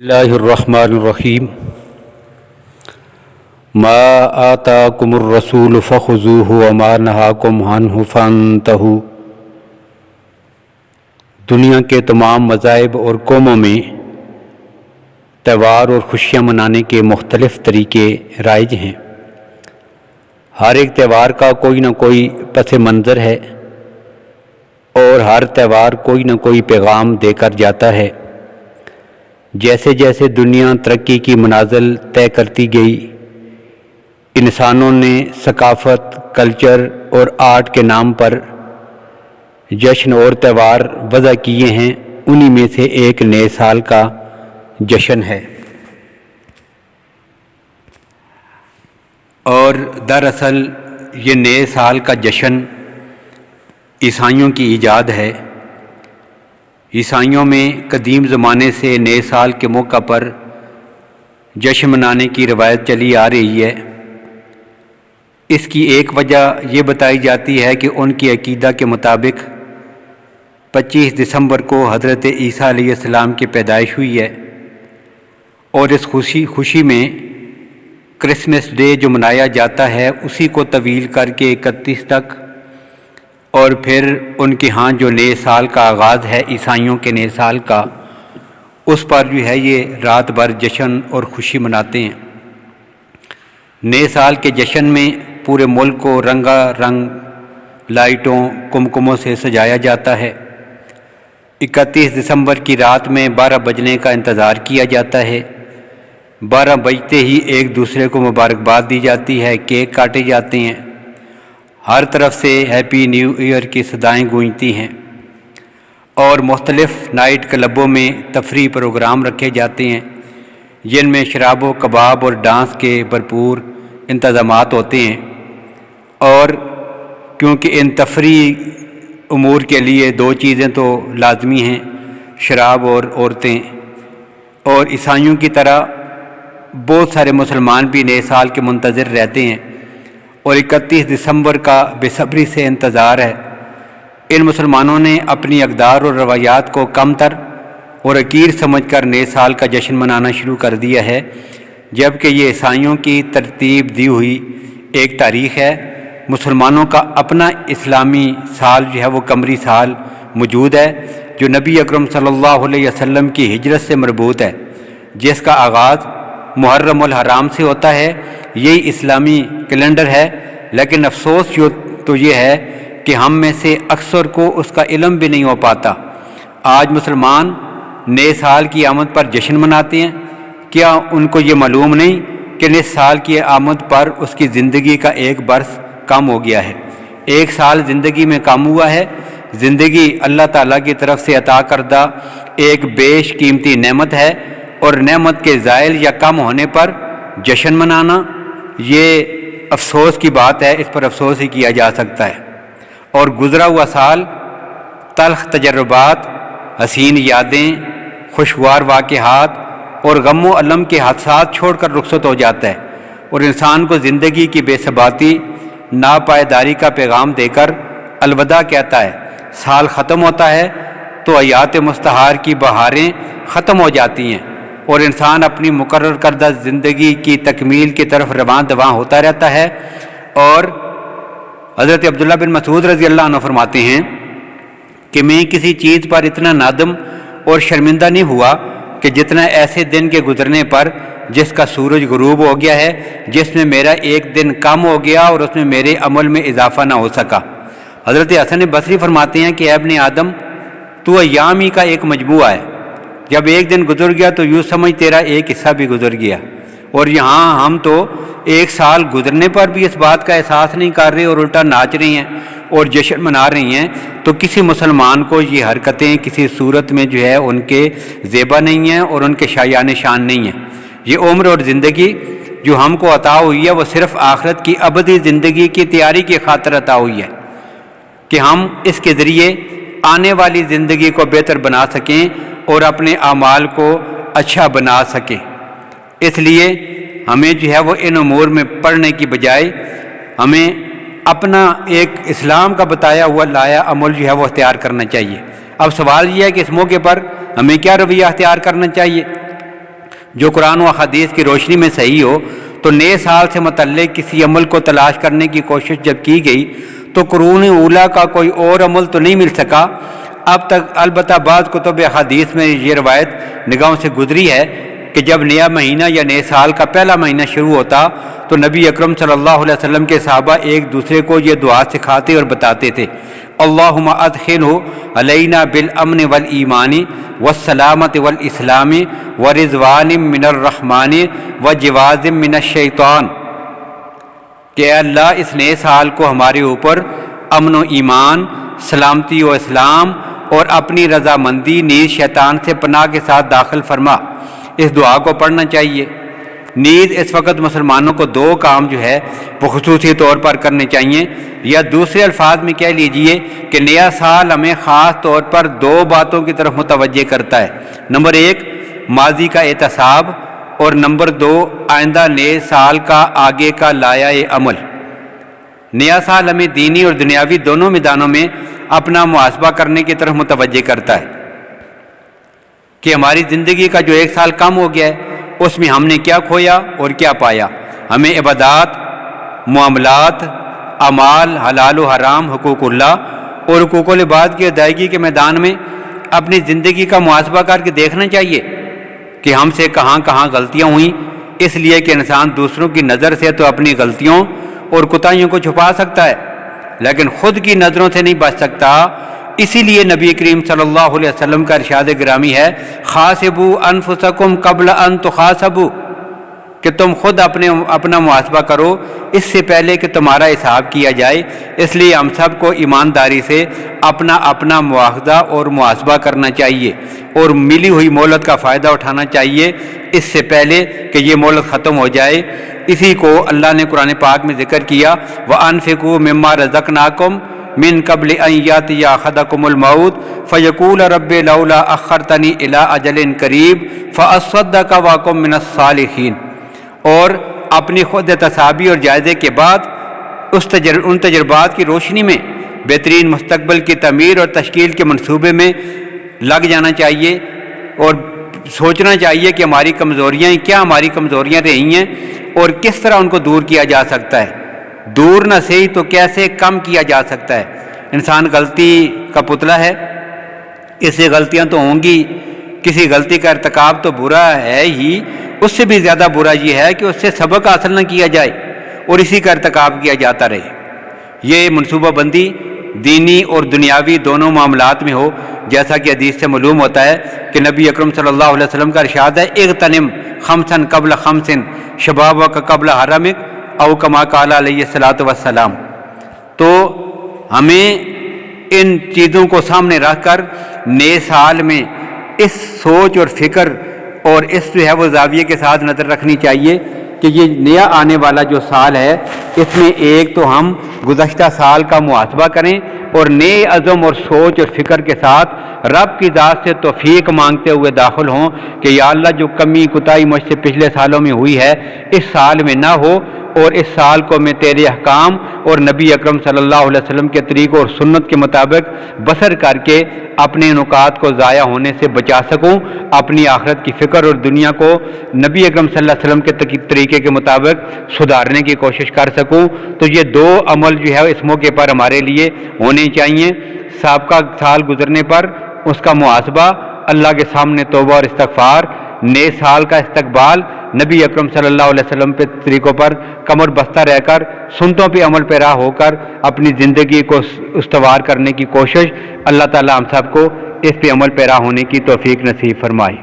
اللہ الرحمن الرحیم ما آتاکم الرسول فخذوہ وما نہاکم عنہ فانتہوا۔ دنیا کے تمام مذاہب اور قوموں میں تہوار اور خوشیاں منانے کے مختلف طریقے رائج ہیں۔ ہر ایک تہوار کا کوئی نہ کوئی پس منظر ہے اور ہر تہوار کوئی نہ کوئی پیغام دے کر جاتا ہے۔ جیسے جیسے دنیا ترقی کی منازل طے کرتی گئی، انسانوں نے ثقافت، کلچر اور آرٹ کے نام پر جشن اور تہوار وضع کیے ہیں۔ انہی میں سے ایک نئے سال کا جشن ہے، اور دراصل یہ نئے سال کا جشن عیسائیوں کی ایجاد ہے۔ عیسائیوں میں قدیم زمانے سے نئے سال کے موقع پر جشن منانے کی روایت چلی آ رہی ہے۔ اس کی ایک وجہ یہ بتائی جاتی ہے کہ ان کی عقیدہ کے مطابق 25 دسمبر کو حضرت عیسیٰ علیہ السلام کی پیدائش ہوئی ہے، اور اس خوشی میں کرسمس ڈے جو منایا جاتا ہے اسی کو طویل کر کے 31 تک، اور پھر ان کے ہاں جو نئے سال کا آغاز ہے عیسائیوں کے نئے سال کا، اس پر جو ہے یہ رات بھر جشن اور خوشی مناتے ہیں۔ نئے سال کے جشن میں پورے ملک کو رنگا رنگ لائٹوں، کمکموں سے سجایا جاتا ہے۔ 31 دسمبر کی رات میں 12 بجنے کا انتظار کیا جاتا ہے۔ 12 بجتے ہی ایک دوسرے کو مبارکباد دی جاتی ہے، کیک کاٹے جاتے ہیں، ہر طرف سے ہیپی نیو ایئر کی صدائیں گونجتی ہیں، اور مختلف نائٹ کلبوں میں تفریح پروگرام رکھے جاتے ہیں جن میں شراب و کباب اور ڈانس کے بھرپور انتظامات ہوتے ہیں۔ اور کیونکہ ان تفریح امور کے لیے دو چیزیں تو لازمی ہیں، شراب اور عورتیں، اور عیسائیوں کی طرح بہت سارے مسلمان بھی نئے سال کے منتظر رہتے ہیں، اور 31 دسمبر کا بے صبری سے انتظار ہے۔ ان مسلمانوں نے اپنی اقدار اور روایات کو کم تر اور حقیر سمجھ کر نئے سال کا جشن منانا شروع کر دیا ہے، جبکہ یہ عیسائیوں کی ترتیب دی ہوئی ایک تاریخ ہے۔ مسلمانوں کا اپنا اسلامی سال جو ہے وہ قمری سال موجود ہے، جو نبی اکرم صلی اللہ علیہ وسلم کی ہجرت سے مربوط ہے، جس کا آغاز محرم الحرام سے ہوتا ہے۔ یہی اسلامی کیلنڈر ہے، لیکن افسوس تو یہ ہے کہ ہم میں سے اکثر کو اس کا علم بھی نہیں ہو پاتا۔ آج مسلمان نئے سال کی آمد پر جشن مناتے ہیں، کیا ان کو یہ معلوم نہیں کہ نئے سال کی آمد پر اس کی زندگی کا ایک برس کم ہو گیا ہے؟ ایک سال زندگی میں کم ہوا ہے۔ زندگی اللہ تعالیٰ کی طرف سے عطا کردہ ایک بیش قیمتی نعمت ہے، اور نعمت کے زائل یا کم ہونے پر جشن منانا یہ افسوس کی بات ہے، اس پر افسوس ہی کیا جا سکتا ہے۔ اور گزرا ہوا سال تلخ تجربات، حسین یادیں، خوشگوار واقعات اور غم و الم کے حادثات چھوڑ کر رخصت ہو جاتا ہے، اور انسان کو زندگی کی بے ثباتی، ناپائیداری کا پیغام دے کر الوداع کہتا ہے۔ سال ختم ہوتا ہے تو حیات مستعار کی بہاریں ختم ہو جاتی ہیں، اور انسان اپنی مقرر کردہ زندگی کی تکمیل کی طرف رواں دواں ہوتا رہتا ہے۔ اور حضرت عبداللہ بن مسعود رضی اللہ عنہ فرماتے ہیں کہ میں کسی چیز پر اتنا نادم اور شرمندہ نہیں ہوا کہ جتنا ایسے دن کے گزرنے پر جس کا سورج غروب ہو گیا ہے، جس میں میرا ایک دن کم ہو گیا اور اس میں میرے عمل میں اضافہ نہ ہو سکا۔ حضرت حسن بصری فرماتے ہیں کہ اے ابن آدم، تو ایام ہی کا ایک مجموعہ ہے، جب ایک دن گزر گیا تو یوں سمجھ تیرا ایک حصہ بھی گزر گیا۔ اور یہاں ہم تو ایک سال گزرنے پر بھی اس بات کا احساس نہیں کر رہے اور الٹا ناچ رہی ہیں اور جشن منا رہی ہیں، تو کسی مسلمان کو یہ حرکتیں کسی صورت میں جو ہے ان کے زیبا نہیں ہیں اور ان کے شایان شان نہیں ہیں۔ یہ عمر اور زندگی جو ہم کو عطا ہوئی ہے وہ صرف آخرت کی ابدی زندگی کی تیاری کی خاطر عطا ہوئی ہے، کہ ہم اس کے ذریعے آنے والی زندگی کو بہتر بنا سکیں اور اپنے اعمال کو اچھا بنا سکیں۔ اس لیے ہمیں جو ہے وہ ان امور میں پڑھنے کی بجائے ہمیں اپنا ایک اسلام کا بتایا ہوا لایا عمل جو ہے وہ اختیار کرنا چاہیے۔ اب سوال یہ ہے کہ اس موقع پر ہمیں کیا رویہ اختیار کرنا چاہیے؟ جو قرآن و حدیث کی روشنی میں صحیح ہو، تو نئے سال سے متعلق کسی عمل کو تلاش کرنے کی کوشش جب کی گئی تو قرون اولیٰ کا کوئی اور عمل تو نہیں مل سکا اب تک۔ البتہ بعض کتب حدیث میں یہ روایت نگاہوں سے گزری ہے کہ جب نیا مہینہ یا نئے سال کا پہلا مہینہ شروع ہوتا تو نبی اکرم صلی اللہ علیہ وسلم کے صحابہ ایک دوسرے کو یہ دعا سکھاتے اور بتاتے تھے، اللہم ادخلہ علینا بالامن والایمان والسلامت والاسلام ورضوان من الرحمن وجواز من الشیطان، کہ اے اللہ اس نئے سال کو ہمارے اوپر امن و ایمان، سلامتی و اسلام اور اپنی رضامندی نیز شیطان سے پناہ کے ساتھ داخل فرما۔ اس دعا کو پڑھنا چاہیے۔ نیز اس وقت مسلمانوں کو دو کام جو ہے وہ خصوصی طور پر کرنے چاہیے، یا دوسرے الفاظ میں کہہ لیجئے کہ نیا سال ہمیں خاص طور پر دو باتوں کی طرف متوجہ کرتا ہے۔ نمبر ایک، ماضی کا احتساب، اور نمبر دو، آئندہ نئے سال کا آگے کا لایہ عمل۔ نیا سال ہمیں دینی اور دنیاوی دونوں میدانوں میں اپنا محاسبہ کرنے کی طرف متوجہ کرتا ہے کہ ہماری زندگی کا جو ایک سال کم ہو گیا ہے اس میں ہم نے کیا کھویا اور کیا پایا۔ ہمیں عبادات، معاملات، اعمال، حلال و حرام، حقوق اللہ اور حقوق العباد کی ادائیگی کے میدان میں اپنی زندگی کا محاسبہ کر کے دیکھنا چاہیے کہ ہم سے کہاں کہاں غلطیاں ہوئیں، اس لیے کہ انسان دوسروں کی نظر سے تو اپنی غلطیوں اور کوتاہیوں کو چھپا سکتا ہے لیکن خود کی نظروں سے نہیں بچ سکتا۔ اسی لیے نبی کریم صلی اللہ علیہ وسلم کا ارشاد گرامی ہے، خاسبوا انفسکم قبل ان تحاسبوا، کہ تم خود اپنا محاسبہ کرو اس سے پہلے کہ تمہارا حساب کیا جائے۔ اس لیے ہم سب کو ایمانداری سے اپنا مواخذہ اور محاسبہ کرنا چاہیے اور ملی ہوئی مہلت کا فائدہ اٹھانا چاہیے اس سے پہلے کہ یہ مہلت ختم ہو جائے۔ اسی کو اللہ نے قرآن پاک میں ذکر کیا، وَأَنفِقُوا مِمَّا رَزَقْنَاكُمْ من قبل ان یاتی احدکم الموت فیقول رب لولا اخرتنی الی اجل قریب فاصدق واکن من الصالحین، اور اپنی خود تصابی اور جائزے کے بعد ان تجربات کی روشنی میں بہترین مستقبل کی تعمیر اور تشکیل کے منصوبے میں لگ جانا چاہیے اور سوچنا چاہیے کہ ہماری کمزوریاں رہی ہیں اور کس طرح ان کو دور کیا جا سکتا ہے، دور نہ صحیح تو کیسے کم کیا جا سکتا ہے۔ انسان غلطی کا پتلا ہے، اس سے غلطیاں تو ہوں گی، کسی غلطی کا ارتکاب تو برا ہے ہی، اس سے بھی زیادہ برا یہ ہے کہ اس سے سبق حاصل نہ کیا جائے اور اسی کا ارتکاب کیا جاتا رہے۔ یہ منصوبہ بندی دینی اور دنیاوی دونوں معاملات میں ہو، جیسا کہ حدیث سے معلوم ہوتا ہے کہ نبی اکرم صلی اللہ علیہ وسلم کا ارشاد ہے، اغتنم خمسن قبل خمسن شبابک قبل حرمک او کما قال علیہ الصلوۃ والسلام۔ تو ہمیں ان چیزوں کو سامنے رکھ کر نئے سال میں اس سوچ اور فکر اور اس جو ہے وہ زاویے کے ساتھ نظر رکھنی چاہیے کہ یہ نیا آنے والا جو سال ہے اس میں ایک تو ہم گزشتہ سال کا محاسبہ کریں اور نئے عزم اور سوچ اور فکر کے ساتھ رب کی ذات سے توفیق مانگتے ہوئے داخل ہوں کہ یا اللہ جو کمی کوتاہی مجھ سے پچھلے سالوں میں ہوئی ہے اس سال میں نہ ہو، اور اس سال کو میں تیرے احکام اور نبی اکرم صلی اللہ علیہ وسلم کے طریقوں اور سنت کے مطابق بسر کر کے اپنے نکات کو ضائع ہونے سے بچا سکوں، اپنی آخرت کی فکر اور دنیا کو نبی اکرم صلی اللہ علیہ وسلم کے طریقے کے مطابق سدھارنے کی کوشش کر سکوں۔ تو یہ دو عمل جو ہے اس موقع پر ہمارے لیے ہونے چاہیے، سابقہ سال گزرنے پر اس کا محاسبہ، اللہ کے سامنے توبہ اور استغفار، نئے سال کا استقبال، نبی اکرم صلی اللہ علیہ وسلم پہ طریقوں پر کمر بستہ رہ کر سنتوں پہ عمل پیرا ہو کر اپنی زندگی کو استوار کرنے کی کوشش۔ اللہ تعالی ہم سب کو اس پہ عمل پیرا ہونے کی توفیق نصیب فرمائے۔